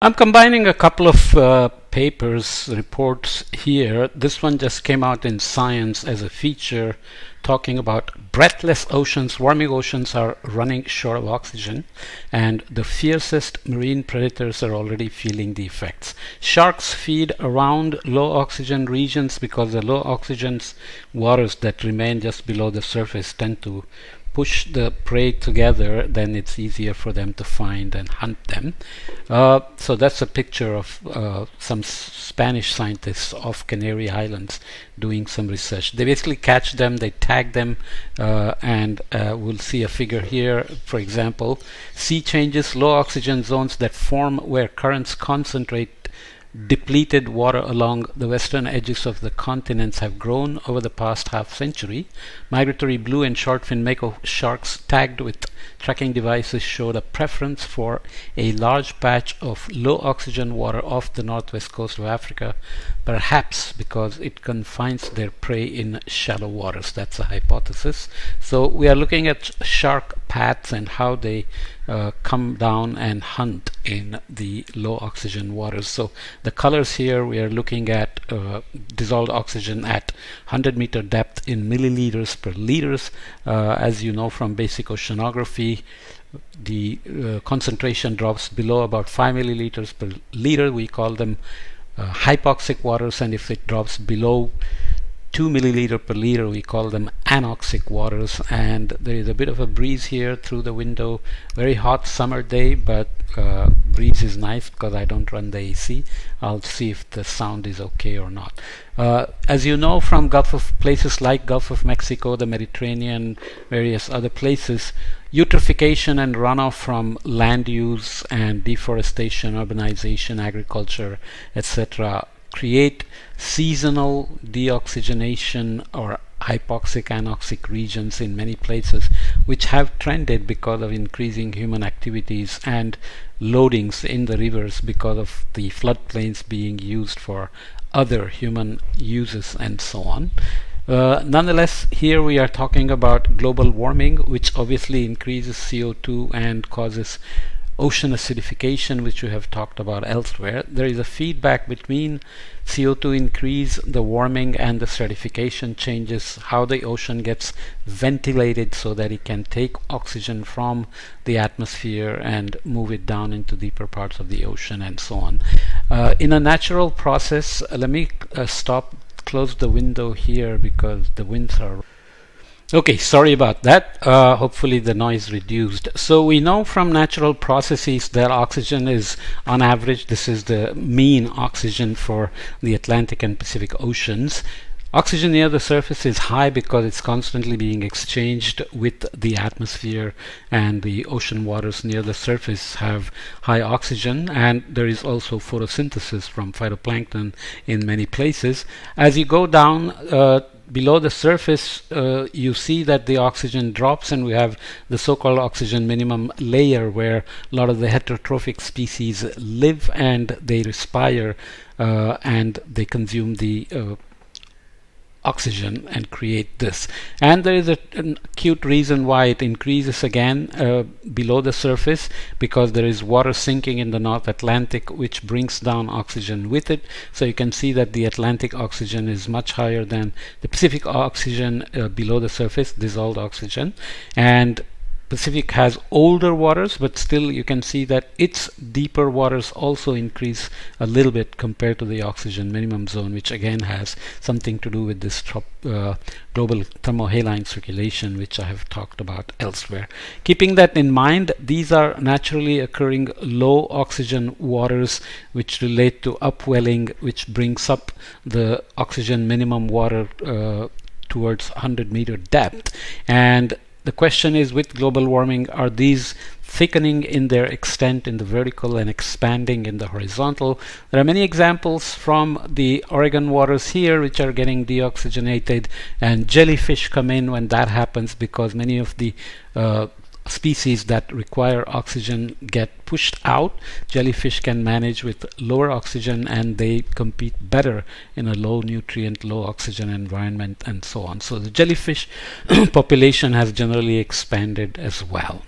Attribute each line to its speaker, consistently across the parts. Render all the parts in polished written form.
Speaker 1: I'm combining a couple of papers, reports here. This one just came out in Science as a feature talking about breathless oceans. Warming oceans are running short of oxygen, and the fiercest marine predators are already feeling the effects. Sharks feed around low oxygen regions because the low oxygen waters that remain just below the surface tend to push the prey together. Then it's easier for them to find and hunt them. So that's a picture of some Spanish scientists off Canary Islands doing some research. They basically catch them, they tag them, and we'll see a figure here. For example, sea changes, low oxygen zones that form where currents concentrate depleted water along the western edges of the continents have grown over the past half century. Migratory blue and short-fin mako sharks tagged with tracking devices showed a preference for a large patch of low oxygen water off the northwest coast of Africa, perhaps because it confines their prey in shallow waters. That's a hypothesis. So we are looking at shark paths and how they come down and hunt in the low oxygen waters. So the colors here, we are looking at dissolved oxygen at 100-meter depth in milliliters per liters. As you know from basic oceanography, the concentration drops below about 5 milliliters per liter. We call them hypoxic waters, and if it drops below 2 milliliter per liter, we call them anoxic waters. And there is a bit of a breeze here through the window. Very hot summer day, but breeze is nice because I don't run the AC. I'll see if the sound is okay or not. As you know from places like Gulf of Mexico, the Mediterranean, various other places, eutrophication and runoff from land use and deforestation, urbanization, agriculture, etc. create seasonal deoxygenation or hypoxic anoxic regions in many places, which have trended because of increasing human activities and loadings in the rivers because of the floodplains being used for other human uses and so on. Nonetheless, here we are talking about global warming, which obviously increases CO2 and causes ocean acidification, which we have talked about elsewhere. There is a feedback between CO2 increase, the warming, and the stratification changes, how the ocean gets ventilated so that it can take oxygen from the atmosphere and move it down into deeper parts of the ocean and so on. In a natural process, let me close the window here because the winds are... Okay, sorry about that. Hopefully the noise reduced. So we know from natural processes that oxygen is, on average, this is the mean oxygen for the Atlantic and Pacific Oceans. Oxygen near the surface is high because it's constantly being exchanged with the atmosphere, and the ocean waters near the surface have high oxygen, and there is also photosynthesis from phytoplankton in many places. As you go down below the surface, you see that the oxygen drops, and we have the so-called oxygen minimum layer where a lot of the heterotrophic species live and they respire and they consume the oxygen and create this. And there is an acute reason why it increases again below the surface, because there is water sinking in the North Atlantic, which brings down oxygen with it. So you can see that the Atlantic oxygen is much higher than the Pacific oxygen below the surface, dissolved oxygen. And Pacific has older waters, but still you can see that its deeper waters also increase a little bit compared to the oxygen minimum zone, which again has something to do with this global thermohaline circulation, which I have talked about elsewhere. Keeping that in mind, these are naturally occurring low oxygen waters which relate to upwelling, which brings up the oxygen minimum water towards 100-meter depth. And the question is, with global warming, are these thickening in their extent in the vertical and expanding in the horizontal? There are many examples from the Oregon waters here which are getting deoxygenated, and jellyfish come in when that happens because many of the species that require oxygen get pushed out. Jellyfish can manage with lower oxygen and they compete better in a low nutrient, low oxygen environment and so on. So the jellyfish population has generally expanded as well.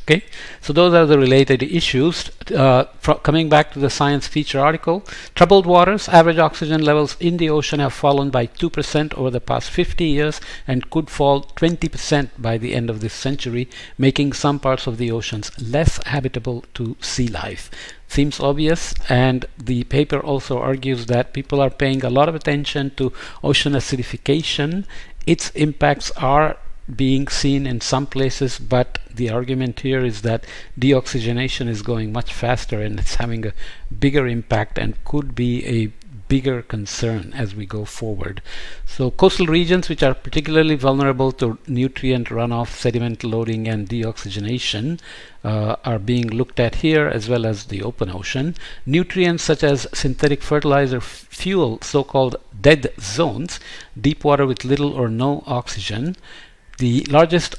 Speaker 1: Okay, so those are the related issues. Coming back to the science feature article, troubled waters, average oxygen levels in the ocean have fallen by 2% over the past 50 years and could fall 20% by the end of this century, making some parts of the oceans less habitable to sea life. Seems obvious, and the paper also argues that people are paying a lot of attention to ocean acidification. Its impacts are being seen in some places, but the argument here is that deoxygenation is going much faster and it's having a bigger impact and could be a bigger concern as we go forward. So coastal regions, which are particularly vulnerable to nutrient runoff, sediment loading and deoxygenation, are being looked at here, as well as the open ocean. Nutrients such as synthetic fertilizer fuel so-called dead zones, deep water with little or no oxygen. The largest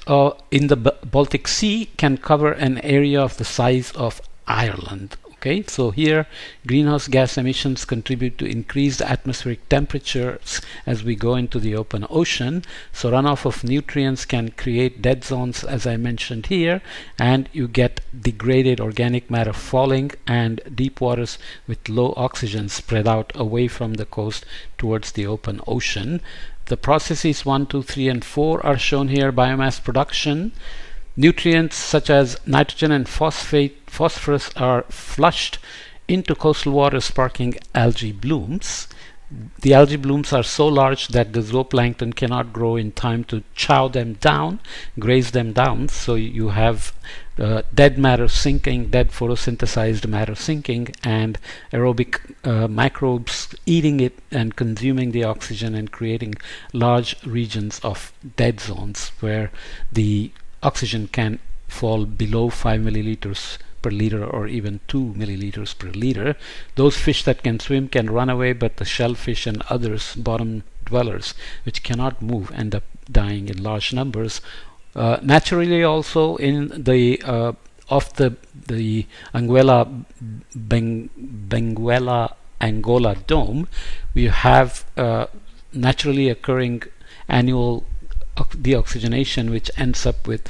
Speaker 1: in the Baltic Sea can cover an area of the size of Ireland. Okay, so here greenhouse gas emissions contribute to increased atmospheric temperatures as we go into the open ocean. So runoff of nutrients can create dead zones, as I mentioned here, and you get degraded organic matter falling and deep waters with low oxygen spread out away from the coast towards the open ocean. The processes 1, 2, 3 and 4 are shown here. Biomass production. Nutrients such as nitrogen and phosphorus are flushed into coastal water, sparking algae blooms. The algae blooms are so large that the zooplankton cannot grow in time to chow them down, graze them down. So you have dead matter sinking, dead photosynthesized matter sinking, and aerobic microbes eating it and consuming the oxygen and creating large regions of dead zones where the oxygen can fall below 5 milliliters per liter or even 2 milliliters per liter. Those fish that can swim can run away, but the shellfish and others, bottom dwellers, which cannot move, end up dying in large numbers. Naturally, also in the Benguela Angola dome, we have naturally occurring annual deoxygenation, which ends up with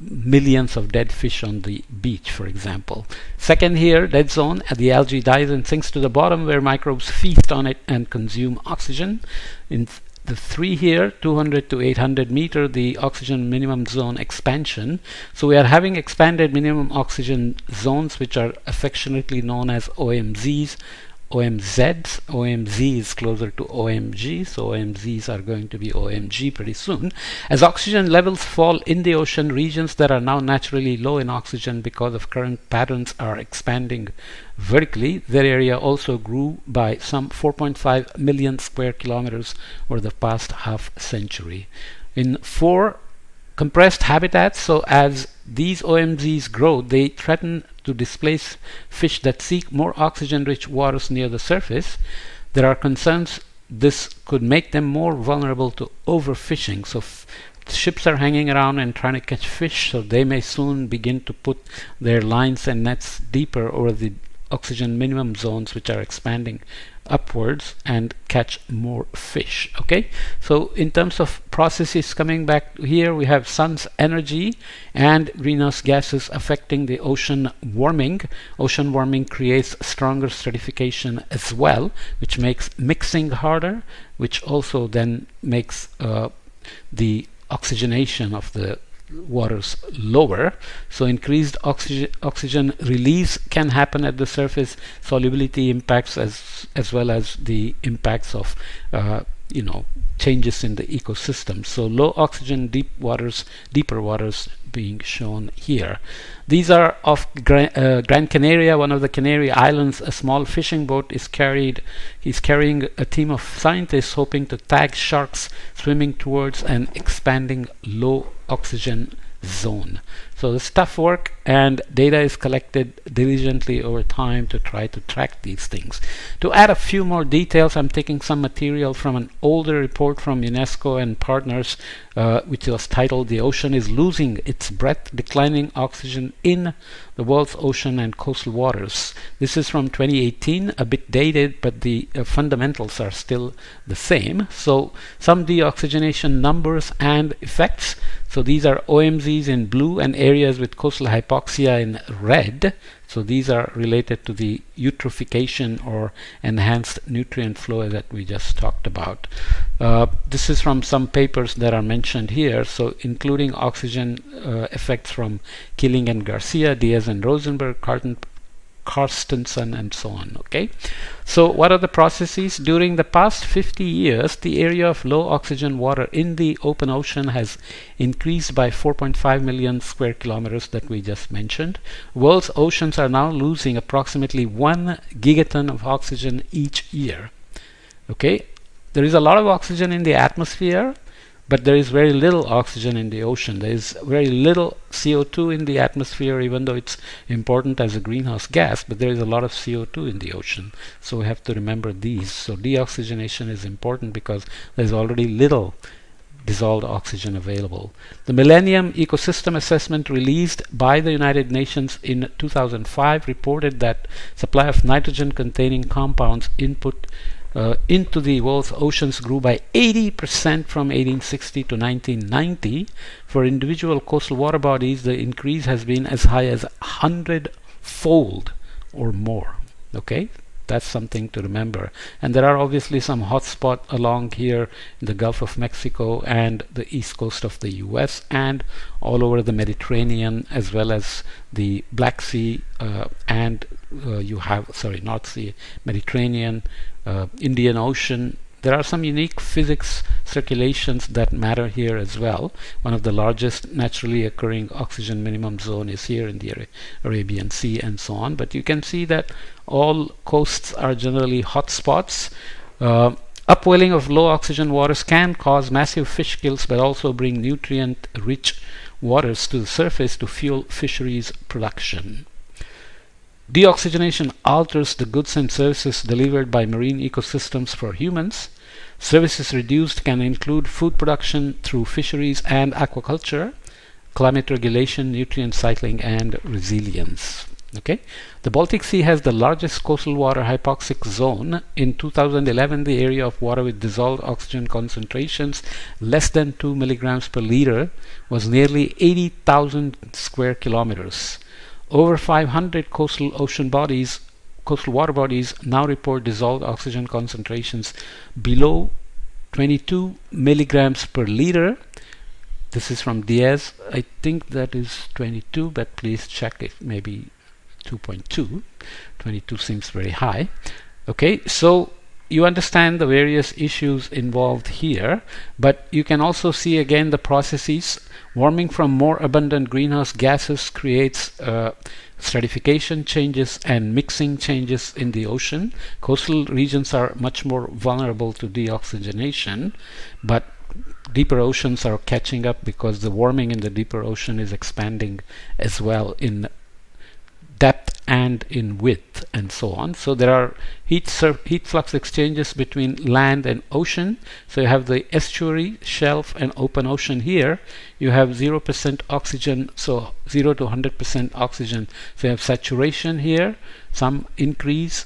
Speaker 1: millions of dead fish on the beach, for example. Second here, dead zone, the algae dies and sinks to the bottom where microbes feast on it and consume oxygen. In the 3 here, 200 to 800 meter, the oxygen minimum zone expansion. So we are having expanded minimum oxygen zones, which are affectionately known as OMZs. OMZs. OMZ is closer to OMG, so OMZs are going to be OMG pretty soon. As oxygen levels fall in the ocean, regions that are now naturally low in oxygen because of current patterns are expanding vertically. Their area also grew by some 4.5 million square kilometers over the past half century. In 4 compressed habitats, so as these OMZs grow, they threaten to displace fish that seek more oxygen-rich waters near the surface. There are concerns this could make them more vulnerable to overfishing. So ships are hanging around and trying to catch fish, so they may soon begin to put their lines and nets deeper over the oxygen minimum zones, which are expanding upwards, and catch more fish. Okay, so in terms of processes, coming back here, we have sun's energy and greenhouse gases affecting the ocean warming. Ocean warming creates stronger stratification as well, which makes mixing harder, which also then makes the oxygenation of the waters lower. So increased oxygen release can happen at the surface, solubility impacts as well as the impacts of changes in the ecosystem. So low oxygen deeper waters being shown here. These are off Gran Canaria, one of the Canary Islands. A small fishing boat is carrying a team of scientists hoping to tag sharks swimming towards an expanding low oxygen zone. So the tough work, and data is collected diligently over time to try to track these things. To add a few more details, I'm taking some material from an older report from UNESCO and partners, which was titled "The Ocean is Losing Its Breath, Declining Oxygen in the World's Ocean and Coastal Waters." This is from 2018, a bit dated, but the fundamentals are still the same. So some deoxygenation numbers and effects. So these are OMZs in blue and areas with coastal hypoxia in red. So these are related to the eutrophication or enhanced nutrient flow that we just talked about. This is from some papers that are mentioned here, so including oxygen effects from Killing and Garcia, Diaz and Rosenberg, Carstensen, and so on. Okay, so what are the processes? During the past 50 years, the area of low oxygen water in the open ocean has increased by 4.5 million square kilometers that we just mentioned. World's oceans are now losing approximately 1 gigaton of oxygen each year. Okay, there is a lot of oxygen in the atmosphere, but there is very little oxygen in the ocean. There is very little CO2 in the atmosphere, even though it's important as a greenhouse gas, but there is a lot of CO2 in the ocean. So we have to remember these. So deoxygenation is important because there's already little dissolved oxygen available. The Millennium Ecosystem Assessment released by the United Nations in 2005 reported that supply of nitrogen-containing compounds into the world's oceans grew by 80% from 1860 to 1990. For individual coastal water bodies, the increase has been as high as 100-fold or more. Okay, that's something to remember. And there are obviously some hotspots along here in the Gulf of Mexico and the east coast of the US and all over the Mediterranean, as well as the Black Sea and you have, sorry, North Sea, Mediterranean, Indian Ocean. There are some unique physics circulations that matter here as well. One of the largest naturally occurring oxygen minimum zone is here in the Arabian Sea and so on. But you can see that all coasts are generally hotspots. Upwelling of low oxygen waters can cause massive fish kills, but also bring nutrient-rich waters to the surface to fuel fisheries production. Deoxygenation alters the goods and services delivered by marine ecosystems for humans. Services reduced can include food production through fisheries and aquaculture, climate regulation, nutrient cycling, and resilience. Okay, the Baltic Sea has the largest coastal water hypoxic zone. In 2011, the area of water with dissolved oxygen concentrations less than 2 milligrams per liter was nearly 80,000 square kilometers. Over 500 coastal water bodies now report dissolved oxygen concentrations below 22 milligrams per liter. This is from Diaz. I think that is 22, but please check if maybe 2.2. 22 seems very high. Okay, so you understand the various issues involved here, but you can also see again the processes. Warming from more abundant greenhouse gases creates stratification changes and mixing changes in the ocean. Coastal regions are much more vulnerable to deoxygenation, but deeper oceans are catching up because the warming in the deeper ocean is expanding as well in depth and in width and so on. So there are heat flux exchanges between land and ocean. So you have the estuary, shelf, and open ocean here. You have 0% oxygen, so 0 to 100% oxygen. So you have saturation here, some increase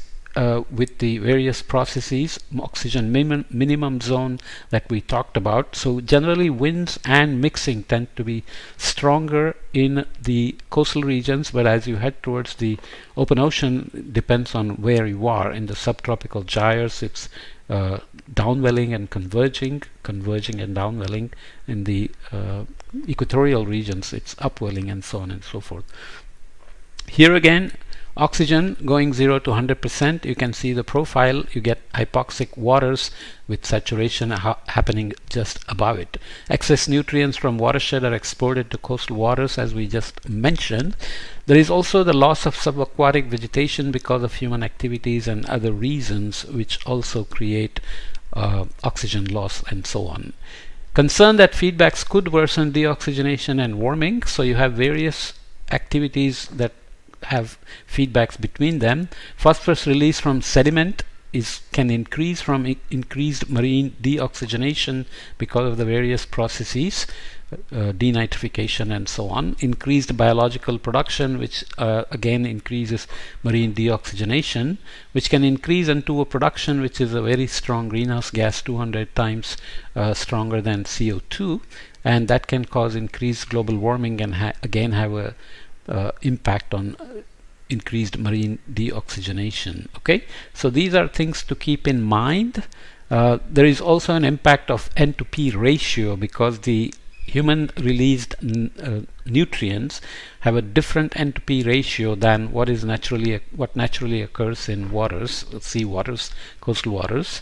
Speaker 1: with the various processes, oxygen minimum zone that we talked about. So generally winds and mixing tend to be stronger in the coastal regions, but as you head towards the open ocean, it depends on where you are. In the subtropical gyres, it's downwelling and converging and downwelling. In the equatorial regions, it's upwelling and so on and so forth. Here again, oxygen going 0 to 100%, you can see the profile. You get hypoxic waters with saturation happening just above it. Excess nutrients from watershed are exported to coastal waters, as we just mentioned. There is also the loss of subaquatic vegetation because of human activities and other reasons, which also create oxygen loss and so on. Concern that feedbacks could worsen deoxygenation and warming. So you have various activities that have feedbacks between them. Phosphorus release from sediment can increase from increased marine deoxygenation because of the various processes, denitrification and so on. Increased biological production, which again increases marine deoxygenation, which can increase N2O production, which is a very strong greenhouse gas, 200 times stronger than CO2. and that can cause increased global warming and again have a impact on increased marine deoxygenation. Okay, so these are things to keep in mind. There is also an impact of N to P ratio, because the human released nutrients have a different N to P ratio than what naturally occurs in waters, sea waters, coastal waters.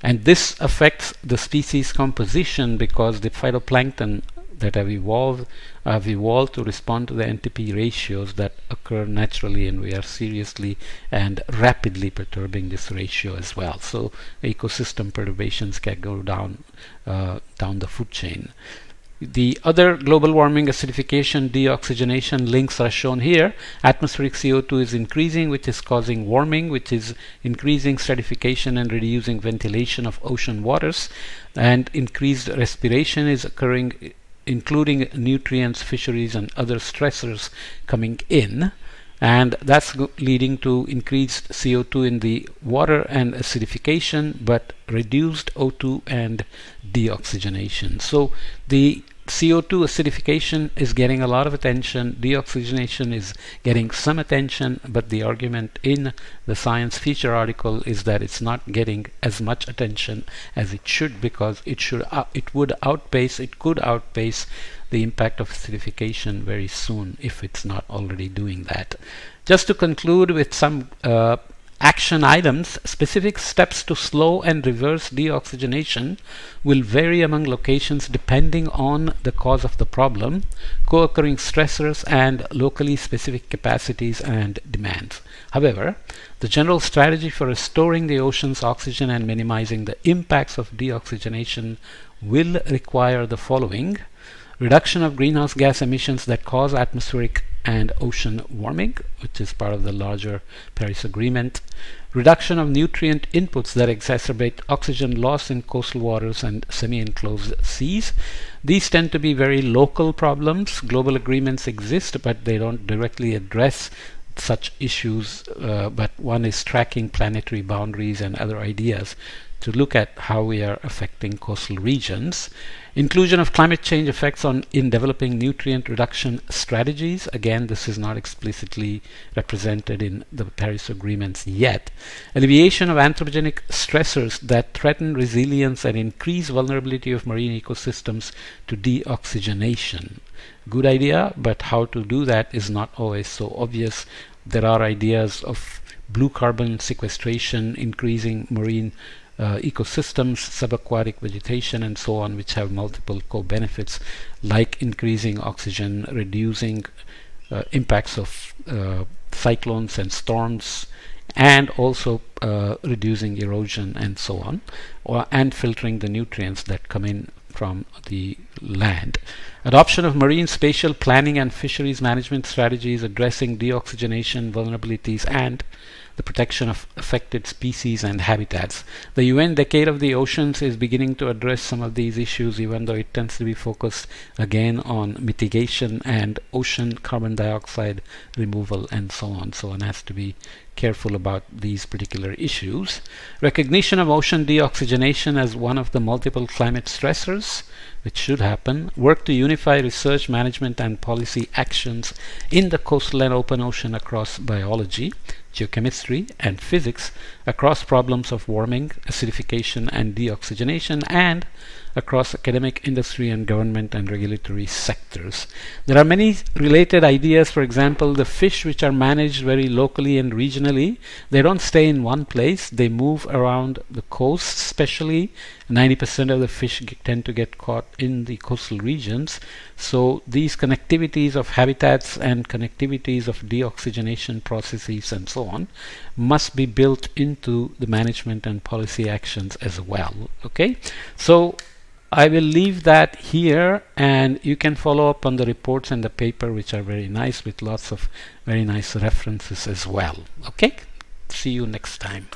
Speaker 1: And this affects the species composition, because the phytoplankton that have evolved to respond to the NTP ratios that occur naturally, and we are seriously and rapidly perturbing this ratio as well. So ecosystem perturbations can go down the food chain. The other global warming, acidification, deoxygenation links are shown here. Atmospheric CO2 is increasing, which is causing warming, which is increasing stratification and reducing ventilation of ocean waters, and increased respiration is occurring, including nutrients, fisheries, and other stressors coming in, and that's leading to increased CO2 in the water and acidification, but reduced O2 and deoxygenation. So the CO2 acidification is getting a lot of attention, deoxygenation is getting some attention, but the argument in the Science feature article is that it's not getting as much attention as it should, because it could outpace the impact of acidification very soon, if it's not already doing that. Just to conclude with some action items, specific steps to slow and reverse deoxygenation will vary among locations depending on the cause of the problem, co-occurring stressors, and locally specific capacities and demands. However, the general strategy for restoring the ocean's oxygen and minimizing the impacts of deoxygenation will require the following: reduction of greenhouse gas emissions that cause atmospheric and ocean warming, which is part of the larger Paris Agreement. Reduction of nutrient inputs that exacerbate oxygen loss in coastal waters and semi-enclosed seas. These tend to be very local problems. Global agreements exist, but they don't directly address such issues, but one is tracking planetary boundaries and other ideas to look at how we are affecting coastal regions. Inclusion of climate change effects in developing nutrient reduction strategies. Again, this is not explicitly represented in the Paris agreements yet. Alleviation of anthropogenic stressors that threaten resilience and increase vulnerability of marine ecosystems to deoxygenation. Good idea, but how to do that is not always so obvious. There are ideas of blue carbon sequestration, increasing marine ecosystems, subaquatic vegetation, and so on, which have multiple co-benefits, like increasing oxygen, reducing impacts of cyclones and storms, and also reducing erosion and so on, and filtering the nutrients that come in from the land. Adoption of marine spatial planning and fisheries management strategies addressing deoxygenation vulnerabilities and the protection of affected species and habitats. The UN Decade of the Oceans is beginning to address some of these issues, even though it tends to be focused again on mitigation and ocean carbon dioxide removal and so on. So one has to be careful about these particular issues. Recognition of ocean deoxygenation as one of the multiple climate stressors, which should happen. Work to unify research, management, and policy actions in the coastal and open ocean across biology, geochemistry, and physics, across problems of warming, acidification, and deoxygenation, and across academic, industry, and government and regulatory sectors. There are many related ideas. For example, the fish which are managed very locally and regionally, they don't stay in one place. They move around the coast, especially 90% of the fish tend to get caught in the coastal regions. So these connectivities of habitats and connectivities of deoxygenation processes and so on must be built into the management and policy actions as well. Okay, so I will leave that here, and you can follow up on the reports and the paper, which are very nice, with lots of very nice references as well. Okay, see you next time.